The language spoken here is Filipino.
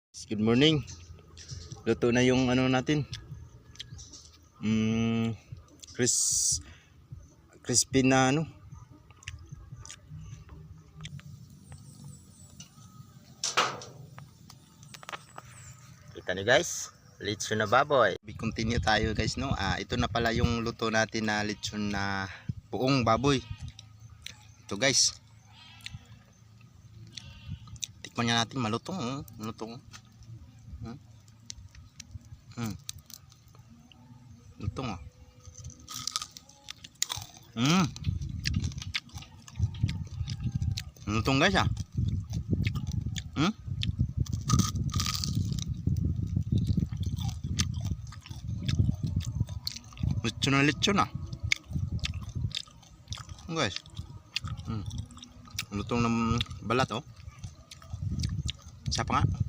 Good morning. Luto na yung ano natin. Crispy na ano. Kita niyo guys, lechon na baboy. Continue tayo guys no. Ito na pala yung luto natin na lechon na buong baboy. Ito guys. Tikman niya natin malutong, malutong. Lutong oh. Lutong guys lechon guys. Lutong ng balat oh. Isa pa nga.